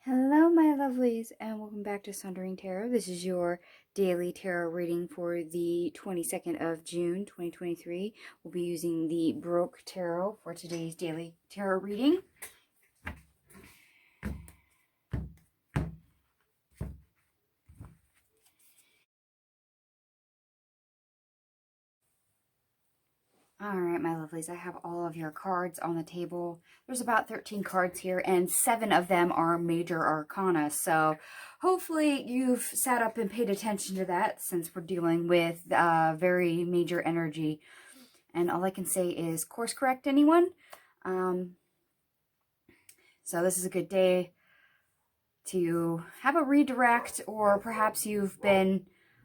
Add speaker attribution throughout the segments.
Speaker 1: Hello, my lovelies, and welcome back to Sundering Tarot. This is your daily tarot reading for the 22nd of June, 2023. We'll be using the Baroque tarot for today's daily tarot reading. Alright, my lovelies, I have all of your cards on the table. There's about 13 cards here, and 7 of them are major arcana, so hopefully you've sat up and paid attention to that, since we're dealing with very major energy. And all I can say is course correct anyone. So this is a good day to have a redirect, or perhaps you've been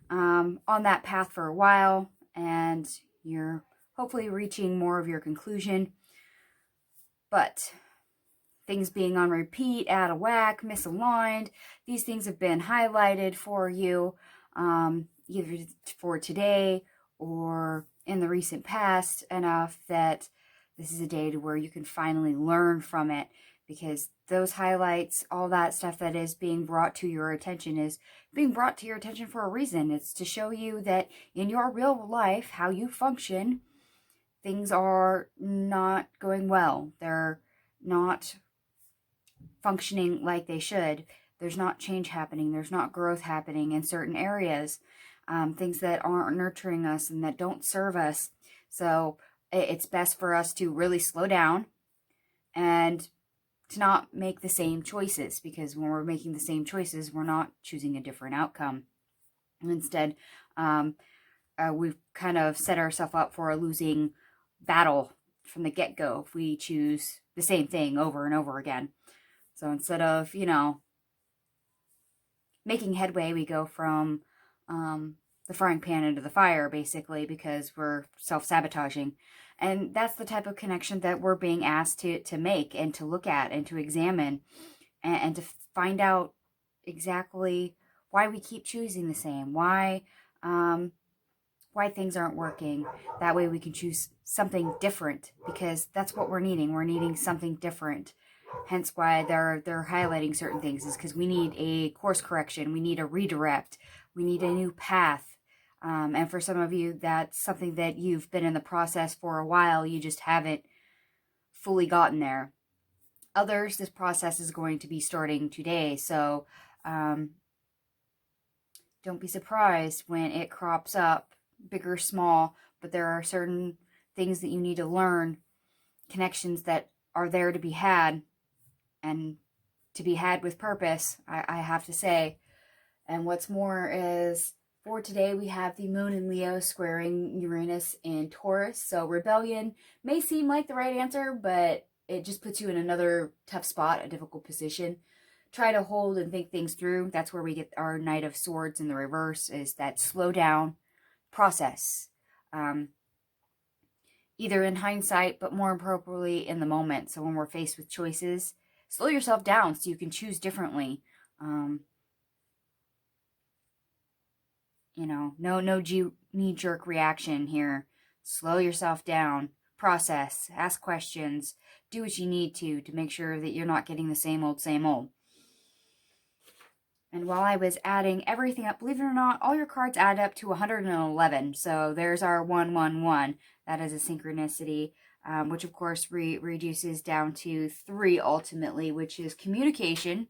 Speaker 1: on that path for a while and you're hopefully reaching more of your conclusion. But things being on repeat, out of whack, misaligned, these things have been highlighted for you, either for today or in the recent past, enough that this is a day to where you can finally learn from it, because those highlights, all that stuff that is being brought to your attention is being brought to your attention for a reason. It's to show you that in your real life, how you function, things are not going well. They're not functioning like they should. There's not change happening. There's not growth happening in certain areas. Things that aren't nurturing us and that don't serve us. So it's best for us to really slow down and to not make the same choices, because when we're making the same choices, we're not choosing a different outcome. Instead, we've kind of set ourselves up for a losing battle from the get-go if we choose the same thing over and over again. So instead of, making headway, we go from the frying pan into the fire, basically, because we're self-sabotaging. And that's the type of connection that we're being asked to make and to look at and to examine, and to find out exactly why we keep choosing the same, why things aren't working. That way we can choose something different, because that's what we're needing. We're needing something different. Hence why they're highlighting certain things, is because we need a course correction. We need a redirect. We need a new path. And for some of you, that's something that you've been in the process for a while. You just haven't fully gotten there. Others, this process is going to be starting today. So don't be surprised when it crops up, big or small. But there are certain things that you need to learn, connections that are there to be had, and to be had with purpose, I have to say. And what's more is, for today, we have the moon in Leo squaring Uranus in Taurus. So rebellion may seem like the right answer, but it just puts you in another tough spot, a difficult position. Try to hold and think things through. That's where we get our Knight of Swords in the reverse, is that slow down process. Either in hindsight, but more appropriately in the moment. So when we're faced with choices, slow yourself down so you can choose differently. No knee-jerk reaction here. Slow yourself down. Process. Ask questions. Do what you need to make sure that you're not getting the same old, same old. And while I was adding everything up, believe it or not, all your cards add up to 111. So there's our 111. That is a synchronicity, which of course reduces down to 3 ultimately, which is communication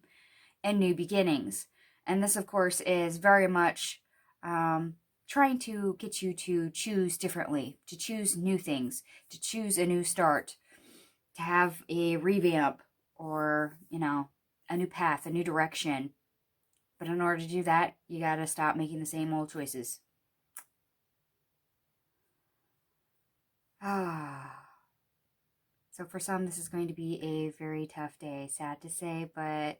Speaker 1: and new beginnings. And this, of course, is very much trying to get you to choose differently, to choose new things, to choose a new start, to have a revamp, or, a new path, a new direction. But in order to do that, you got to stop making the same old choices. So for some, this is going to be a very tough day. Sad to say, but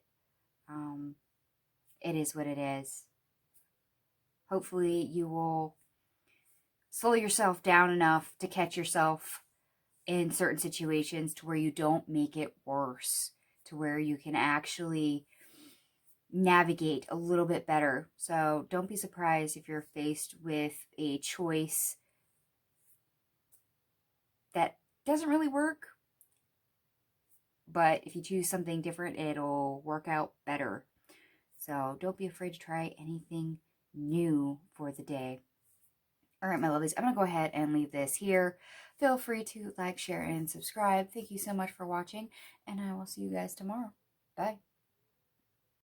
Speaker 1: it is what it is. Hopefully you will slow yourself down enough to catch yourself in certain situations to where you don't make it worse, to where you can actually navigate a little bit better. So don't be surprised if you're faced with a choice that doesn't really work, but if you choose something different, it'll work out better. So don't be afraid to try anything new for the day. All right, my lovelies, I'm going to go ahead and leave this here. Feel free to like, share, and subscribe. Thank you so much for watching, and I will see you guys tomorrow. Bye.